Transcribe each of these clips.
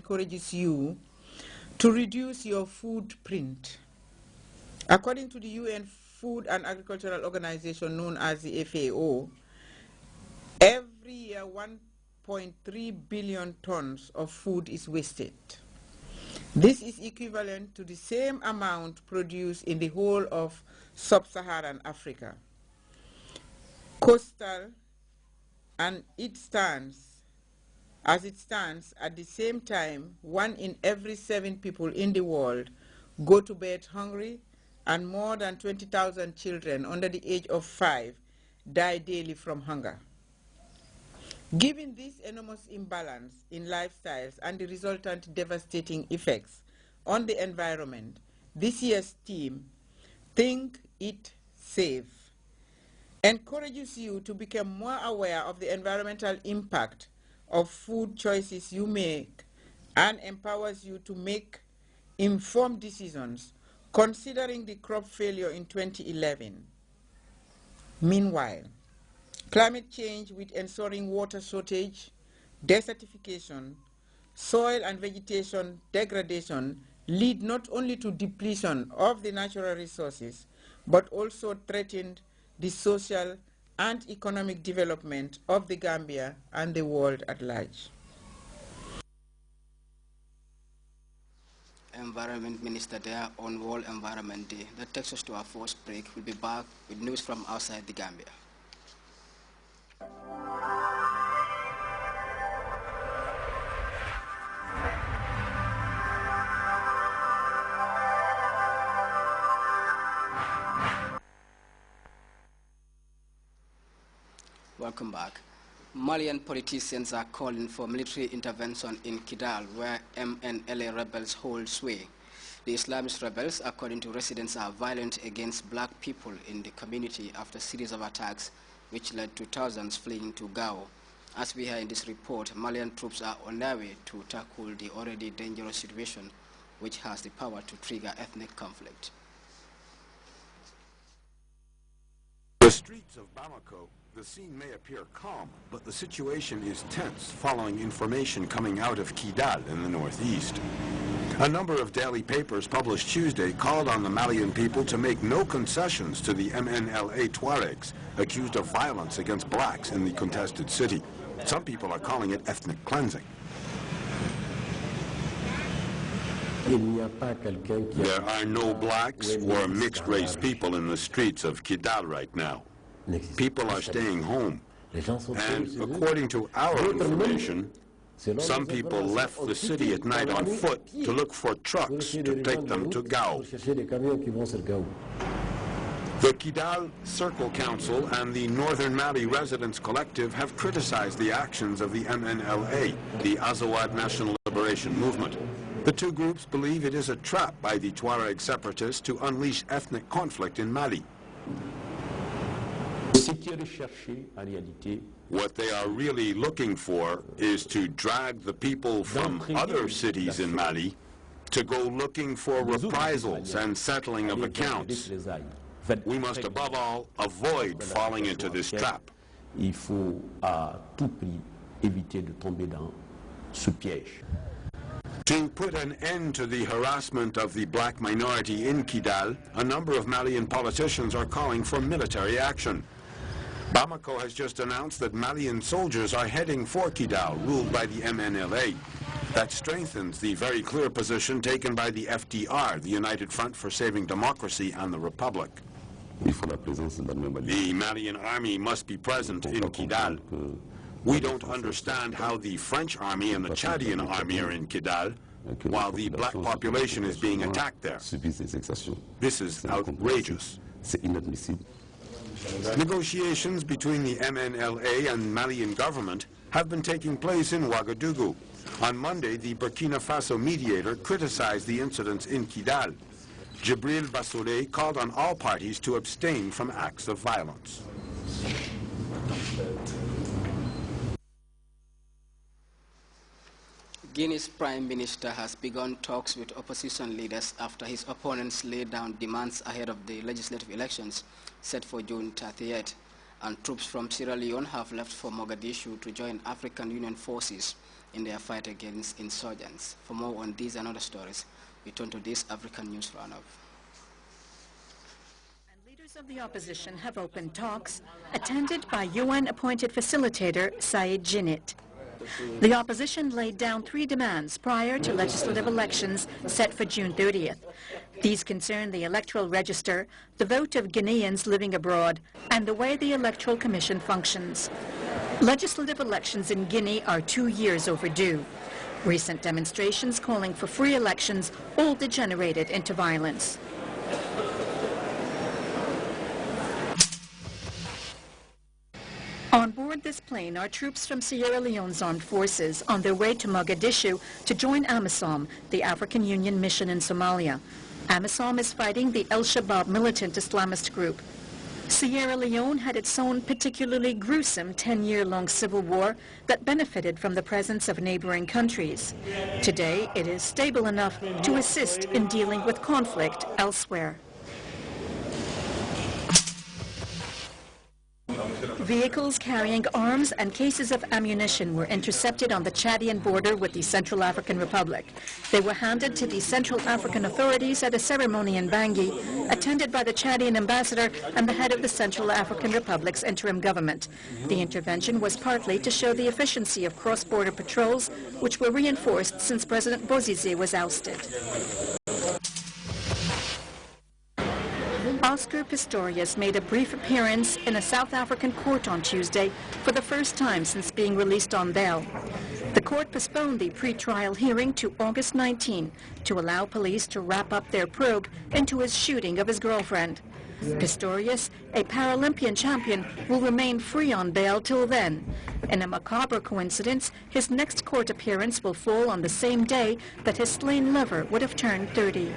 encourages you to reduce your footprint. According to the UN Food and Agricultural Organization known as the FAO, every year 1.3 billion tons of food is wasted. This is equivalent to the same amount produced in the whole of sub-Saharan Africa. Coastal, and as it stands, at the same time, 1 in every 7 people in the world go to bed hungry, and more than 20,000 children under the age of 5 die daily from hunger. Given this enormous imbalance in lifestyles and the resultant devastating effects on the environment, this year's theme, Think, Eat, Save, encourages you to become more aware of the environmental impact of food choices you make and empowers you to make informed decisions considering the crop failure in 2011. Meanwhile, climate change with ensuing water shortage, desertification, soil and vegetation degradation lead not only to depletion of the natural resources, but also threatened the social and economic development of the Gambia and the world at large. Environment Minister there on World Environment Day. That takes us to our first break. We'll be back with news from outside the Gambia. Welcome back. Malian politicians are calling for military intervention in Kidal, where MNLA rebels hold sway. The Islamist rebels, according to residents, are violent against black people in the community after a series of attacks which led to thousands fleeing to Gao. As we hear in this report, Malian troops are on their way to tackle the already dangerous situation which has the power to trigger ethnic conflict. The streets of Bamako, the scene may appear calm, but the situation is tense following information coming out of Kidal in the northeast. A number of daily papers published Tuesday called on the Malian people to make no concessions to the MNLA Tuaregs, accused of violence against blacks in the contested city. Some people are calling it ethnic cleansing. There are no blacks or mixed-race people in the streets of Kidal right now. People are staying home, and according to our information, some people left the city at night on foot to look for trucks to take them to Gao. The Kidal Circle Council and the Northern Mali Residents Collective have criticized the actions of the MNLA, the Azawad National Liberation Movement. The two groups believe it is a trap by the Tuareg separatists to unleash ethnic conflict in Mali. What they are really looking for is to drag the people from other cities in Mali to go looking for reprisals and settling of accounts. We must above all avoid falling into this trap. To put an end to the harassment of the black minority in Kidal, a number of Malian politicians are calling for military action. Bamako has just announced that Malian soldiers are heading for Kidal, ruled by the MNLA. That strengthens the very clear position taken by the FDR, the United Front for Saving Democracy and the Republic. The Malian army must be present in Kidal. We don't understand how the French army and the Chadian army are in Kidal, while the black population is being attacked there. This is outrageous. Negotiations between the MNLA and Malian government have been taking place in Ouagadougou. On Monday, the Burkina Faso mediator criticized the incidents in Kidal. Jibril Bassoulé called on all parties to abstain from acts of violence. Guinea's Prime Minister has begun talks with opposition leaders after his opponents laid down demands ahead of the legislative elections set for June 30th, and troops from Sierra Leone have left for Mogadishu to join African Union forces in their fight against insurgents. For more on these and other stories, we turn to this African News Roundup. Leaders of the opposition have opened talks, attended by UN-appointed facilitator Said Djinnit. The opposition laid down 3 demands prior to legislative elections set for June 30th. These concern the electoral register, the vote of Guineans living abroad, and the way the Electoral Commission functions. Legislative elections in Guinea are 2 years overdue. Recent demonstrations calling for free elections all degenerated into violence. On board this plane are troops from Sierra Leone's armed forces on their way to Mogadishu to join AMISOM, the African Union mission in Somalia. AMISOM is fighting the Al-Shabaab militant Islamist group. Sierra Leone had its own particularly gruesome 10-year-long civil war that benefited from the presence of neighboring countries. Today, it is stable enough to assist in dealing with conflict elsewhere. Vehicles carrying arms and cases of ammunition were intercepted on the Chadian border with the Central African Republic. They were handed to the Central African authorities at a ceremony in Bangui, attended by the Chadian ambassador and the head of the Central African Republic's interim government. The intervention was partly to show the efficiency of cross-border patrols, which were reinforced since President Bozizé was ousted. Oscar Pistorius made a brief appearance in a South African court on Tuesday for the first time since being released on bail. The court postponed the pre-trial hearing to August 19 to allow police to wrap up their probe into his shooting of his girlfriend. Pistorius, a Paralympian champion, will remain free on bail till then. In a macabre coincidence, his next court appearance will fall on the same day that his slain lover would have turned 30.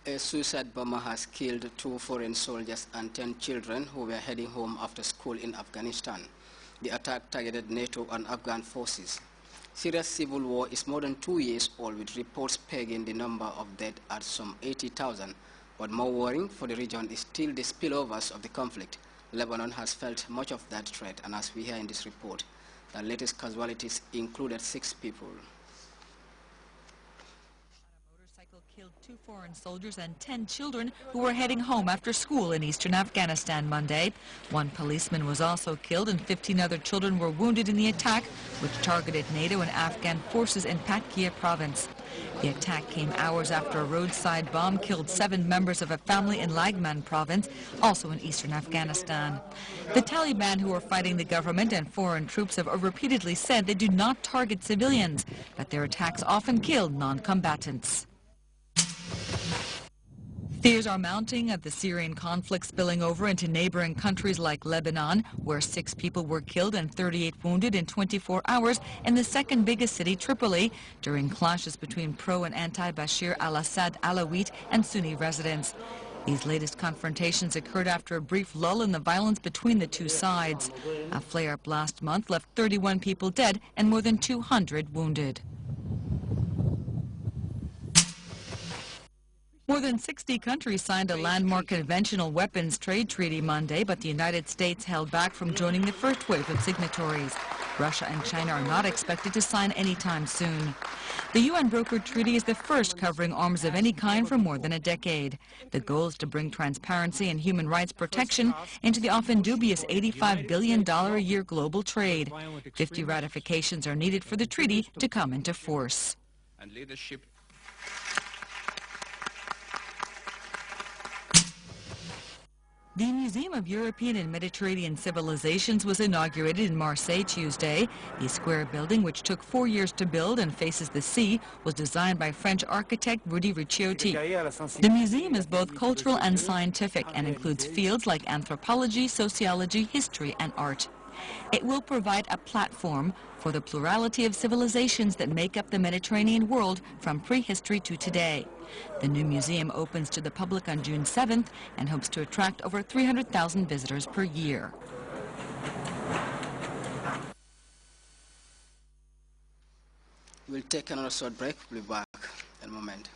A suicide bomber has killed 2 foreign soldiers and 10 children who were heading home after school in Afghanistan. The attack targeted NATO and Afghan forces. Syria's civil war is more than 2 years old, with reports pegging the number of dead at some 80,000. But more worrying for the region is still the spillovers of the conflict. Lebanon has felt much of that threat, and as we hear in this report, the latest casualties included 6 people. Killed 2 foreign soldiers and 10 children who were heading home after school in eastern Afghanistan Monday. 1 policeman was also killed and 15 other children were wounded in the attack, which targeted NATO and Afghan forces in Paktia province. The attack came hours after a roadside bomb killed 7 members of a family in Lagman province, also in eastern Afghanistan. The Taliban, who are fighting the government, and foreign troops have repeatedly said they do not target civilians, but their attacks often kill non-combatants. Fears are mounting of the Syrian conflict spilling over into neighboring countries like Lebanon, where 6 people were killed and 38 wounded in 24 hours in the second biggest city, Tripoli, during clashes between pro- and anti-Bashir al-Assad Alawite and Sunni residents. These latest confrontations occurred after a brief lull in the violence between the 2 sides. A flare-up last month left 31 people dead and more than 200 wounded. More than 60 countries signed a landmark conventional weapons trade treaty Monday, but the United States held back from joining the first wave of signatories. Russia and China are not expected to sign anytime soon. The UN-brokered treaty is the first covering arms of any kind for more than a decade. The goal is to bring transparency and human rights protection into the often dubious $85 billion a year global trade. 50 ratifications are needed for the treaty to come into force. The Museum of European and Mediterranean Civilizations was inaugurated in Marseille Tuesday. The square building, which took 4 years to build and faces the sea, was designed by French architect Rudi Ricciotti. The museum is both cultural and scientific and includes fields like anthropology, sociology, history, and art. It will provide a platform for the plurality of civilizations that make up the Mediterranean world from prehistory to today. The new museum opens to the public on June 7th and hopes to attract over 300,000 visitors per year. We'll take another short break. We'll be back in a moment.